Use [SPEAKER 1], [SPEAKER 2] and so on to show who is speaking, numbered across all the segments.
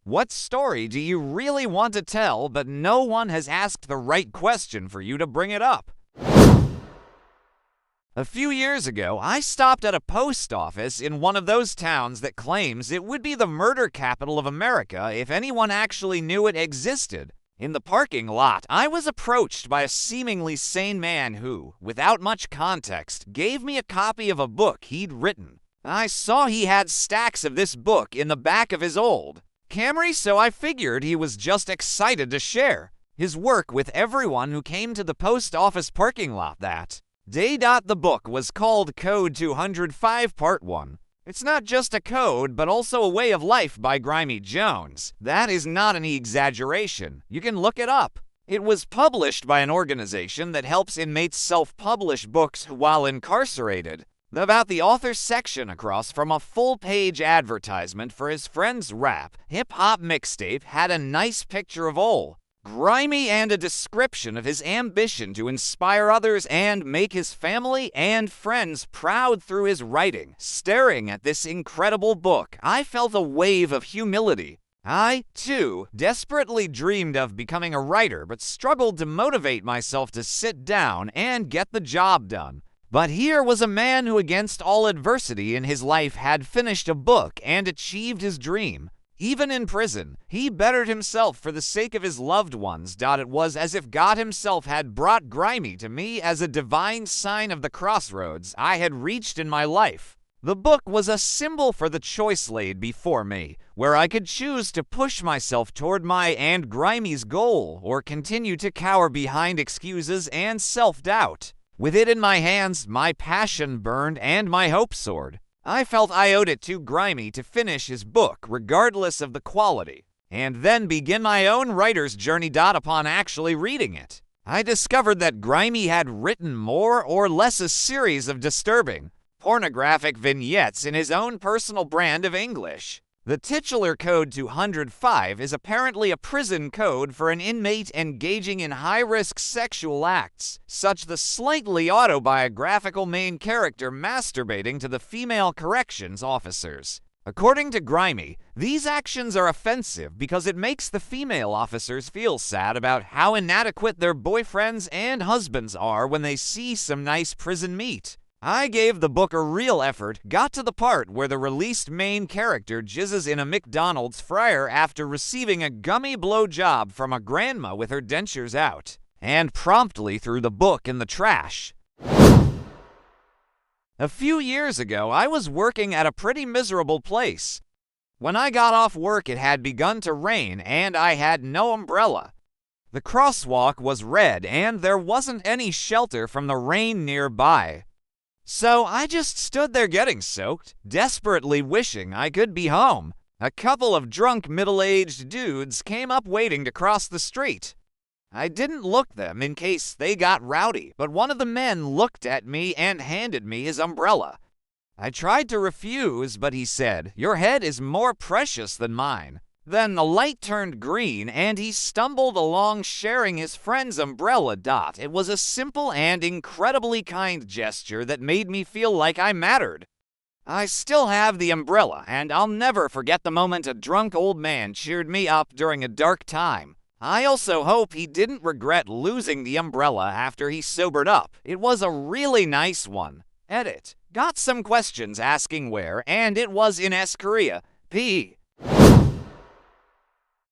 [SPEAKER 1] What story do you really want to tell, but no one has asked the right question for you to bring it up? A few years ago, I stopped at a post office in one of those towns that claims it would be the murder capital of America if anyone actually knew it existed. In the parking lot, I was approached by a seemingly sane man who, without much context, gave me a copy of a book he'd written. I saw he had stacks of this book in the back of his old Camry, so I figured he was just excited to share his work with everyone who came to the post office parking lot that day. The book was called Code 205 Part 1. It's not just a code, but also a way of life by Grimy Jones. That is not any exaggeration. You can look it up. It was published by an organization that helps inmates self-publish books while incarcerated. About the author's section across from a full-page advertisement for his friend's rap hip-hop mixtape had a nice picture of old Grimy and a description of his ambition to inspire others and make his family and friends proud through his writing. Staring at this incredible book, I felt a wave of humility. I, too, desperately dreamed of becoming a writer, but struggled to motivate myself to sit down and get the job done. But here was a man who, against all adversity in his life, had finished a book and achieved his dream. Even in prison, he bettered himself for the sake of his loved ones. It was as if God himself had brought Grimy to me as a divine sign of the crossroads I had reached in my life. The book was a symbol for the choice laid before me, where I could choose to push myself toward my and Grimy's goal, or continue to cower behind excuses and self-doubt. With it in my hands, my passion burned and my hope soared. I felt I owed it to Grimy to finish his book, regardless of the quality, and then begin my own writer's journey. Upon actually reading it, I discovered that Grimy had written more or less a series of disturbing, pornographic vignettes in his own personal brand of English. The titular Code 205 is apparently a prison code for an inmate engaging in high-risk sexual acts, such the slightly autobiographical main character masturbating to the female corrections officers. According to Grimy, these actions are offensive because it makes the female officers feel sad about how inadequate their boyfriends and husbands are when they see some nice prison meat. I gave the book a real effort, got to the part where the released main character jizzes in a McDonald's fryer after receiving a gummy blowjob from a grandma with her dentures out, and promptly threw the book in the trash. A few years ago, I was working at a pretty miserable place. When I got off work, it had begun to rain, and I had no umbrella. The crosswalk was red, and there wasn't any shelter from the rain nearby. So I just stood there getting soaked, desperately wishing I could be home. A couple of drunk middle-aged dudes came up waiting to cross the street. I didn't look them in case they got rowdy, but one of the men looked at me and handed me his umbrella. I tried to refuse, but he said, "Your head is more precious than mine." Then the light turned green, and he stumbled along sharing his friend's umbrella. It was a simple and incredibly kind gesture that made me feel like I mattered. I still have the umbrella, and I'll never forget the moment a drunk old man cheered me up during a dark time. I also hope he didn't regret losing the umbrella after he sobered up. It was a really nice one. Edit. Got some questions asking where, and it was in Korea. P.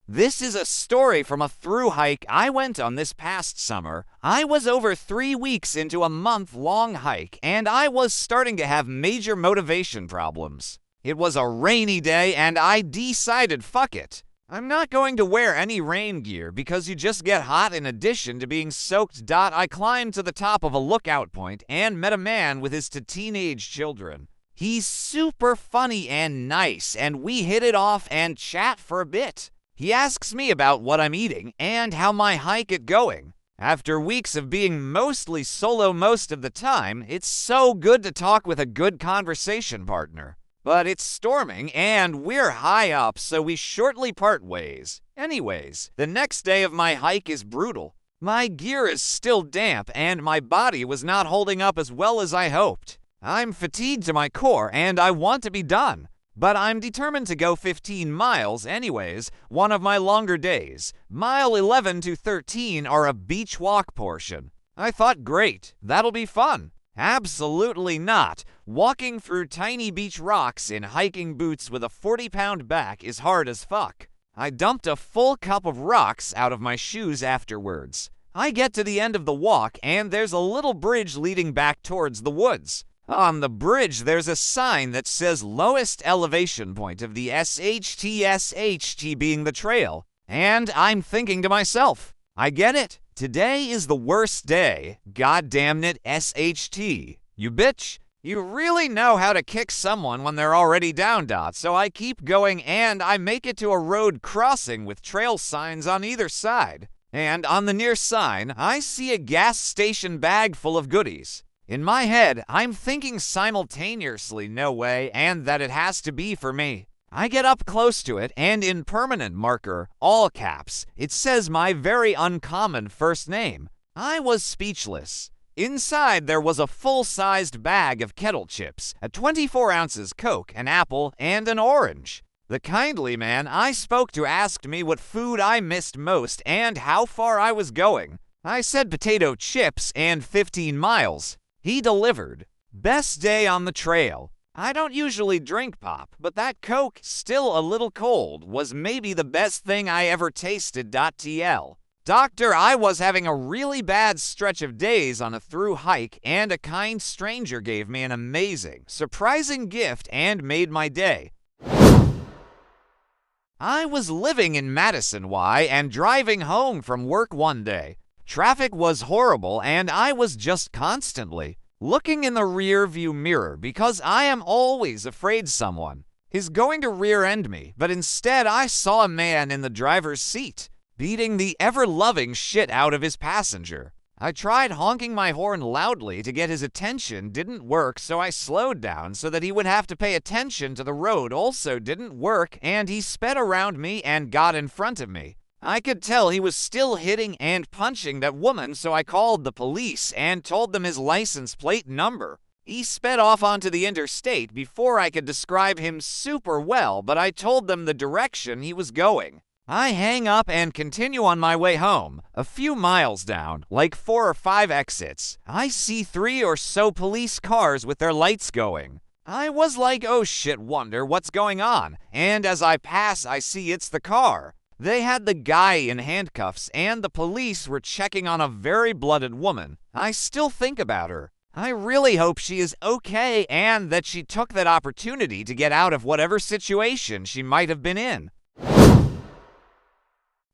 [SPEAKER 1] This is a story from a through hike I went on this past summer. I was over 3 weeks into a month-long hike, and I was starting to have major motivation problems. It was a rainy day, and I decided, fuck it. I'm not going to wear any rain gear because you just get hot in addition to being soaked. I climbed to the top of a lookout point and met a man with his teenage children. He's super funny and nice, and we hit it off and chat for a bit. He asks me about what I'm eating and how my hike is going. After weeks of being mostly solo most of the time, it's so good to talk with a good conversation partner. But it's storming and we're high up, so we shortly part ways. Anyways, the next day of my hike is brutal. My gear is still damp and my body was not holding up as well as I hoped. I'm fatigued to my core and I want to be done. But I'm determined to go 15 miles anyways, one of my longer days. Mile 11 to 13 are a beach walk portion. I thought, great, that'll be fun. Absolutely not. Walking through tiny beach rocks in hiking boots with a 40-pound back is hard as fuck. I dumped a full cup of rocks out of my shoes afterwards. I get to the end of the walk and there's a little bridge leading back towards the woods. On the bridge, there's a sign that says lowest elevation point of the SHT being the trail. And I'm thinking to myself, I get it. Today is the worst day. God damn it, SHT. You bitch. You really know how to kick someone when they're already down, so I keep going and I make it to a road crossing with trail signs on either side. And on the near sign, I see a gas station bag full of goodies. In my head, I'm thinking simultaneously, no way, and that it has to be for me. I get up close to it, and in permanent marker, all caps, it says my very uncommon first name. I was speechless. Inside, there was a full-sized bag of kettle chips, a 24 ounces Coke, an apple, and an orange. The kindly man I spoke to asked me what food I missed most and how far I was going. I said potato chips and 15 miles. He delivered. Best day on the trail. I don't usually drink pop, but that Coke, still a little cold, was maybe the best thing I ever tasted. TL. Doctor, I was having a really bad stretch of days on a through hike, and a kind stranger gave me an amazing, surprising gift and made my day. I was living in Madison, and driving home from work one day. Traffic was horrible, and I was just constantly looking in the rear view mirror because I am always afraid someone is going to rear end me, but instead I saw a man in the driver's seat beating the ever-loving shit out of his passenger. I tried honking my horn loudly to get his attention, didn't work, so I slowed down so that he would have to pay attention to the road, also didn't work, and he sped around me and got in front of me. I could tell he was still hitting and punching that woman, so I called the police and told them his license plate number. He sped off onto the interstate before I could describe him super well, but I told them the direction he was going. I hang up and continue on my way home. A few miles down, like 4 or 5 exits, I see 3 or so police cars with their lights going. I was like, oh shit, wonder what's going on, and as I pass, I see it's the car. They had the guy in handcuffs, and the police were checking on a very blooded woman. I still think about her. I really hope she is okay and that she took that opportunity to get out of whatever situation she might have been in.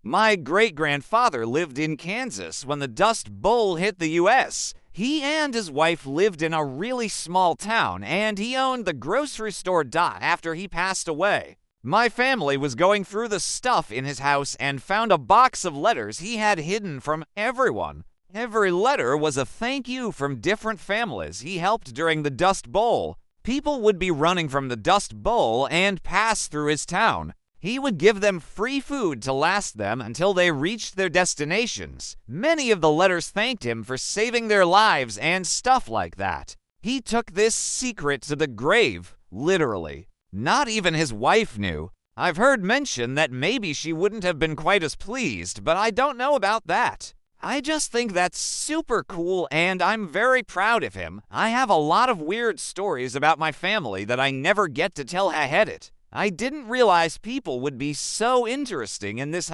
[SPEAKER 1] My great-grandfather lived in Kansas when the Dust Bowl hit the U.S. He and his wife lived in a really small town, and he owned the grocery store after he passed away. My family was going through the stuff in his house and found a box of letters he had hidden from everyone. Every letter was a thank you from different families he helped during the Dust Bowl. People would be running from the Dust Bowl and pass through his town. He would give them free food to last them until they reached their destinations. Many of the letters thanked him for saving their lives and stuff like that. He took this secret to the grave, literally. Not even his wife knew. I've heard mention that maybe she wouldn't have been quite as pleased, but I don't know about that. I just think that's super cool, and I'm very proud of him. I have a lot of weird stories about my family that I never get to tell it. I didn't realize people would be so interesting in this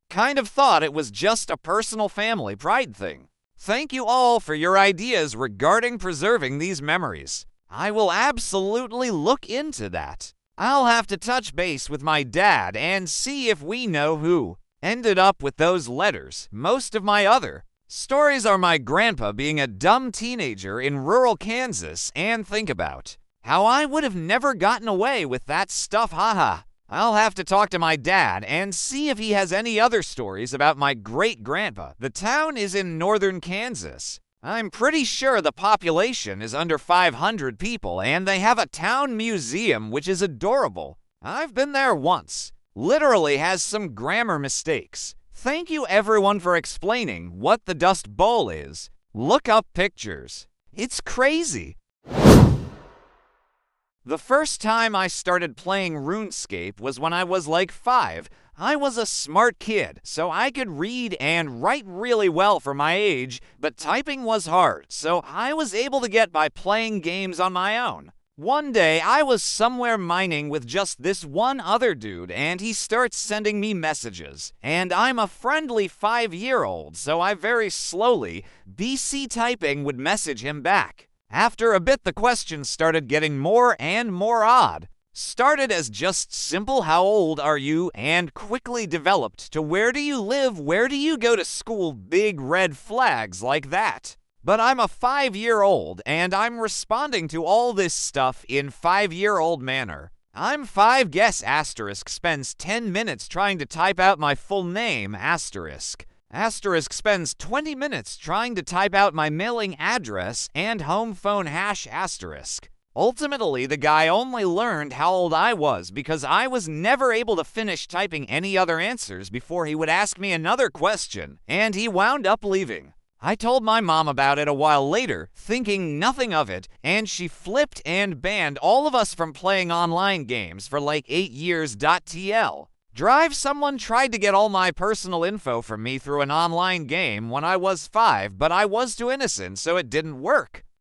[SPEAKER 1] Kind of thought it was just a personal family pride thing. Thank you all for your ideas regarding preserving these memories. I will absolutely look into that. I'll have to touch base with my dad and see if we know who ended up with those letters. Most of my other stories are my grandpa being a dumb teenager in rural Kansas, and think about how I would have never gotten away with that stuff, I'll have to talk to my dad and see if he has any other stories about my great-grandpa. The town is in northern Kansas. I'm pretty sure the population is under 500 people, and they have a town museum which is adorable. I've been there once. Literally has some grammar mistakes. Thank you everyone for explaining what the Dust Bowl is. Look up pictures. It's crazy. The first time I started playing RuneScape was when I was like 5. I was a smart kid, so I could read and write really well for my age, but typing was hard, so I was able to get by playing games on my own. One day, I was somewhere mining with just this one other dude, and he starts sending me messages. And I'm a friendly 5-year-old, so I very slowly, BC typing, would message him back. After a bit, the questions started getting more and more odd. Started as just simple "how old are you?" and quickly developed to "where do you live, where do you go to school," big red flags like that. But I'm a 5-year-old, and I'm responding to all this stuff in 5-year-old manner. I'm 5 guess asterisk spends 10 minutes trying to type out my full name asterisk. Asterisk spends 20 minutes trying to type out my mailing address and home phone hash asterisk. Ultimately, the guy only learned how old I was because I was never able to finish typing any other answers before he would ask me another question, and he wound up leaving. I told my mom about it a while later, thinking nothing of it, and she flipped and banned all of us from playing online games for like 8 years. TL. Drive someone tried to get all my personal info from me through an online game when I was 5, but I was too innocent, so it didn't work.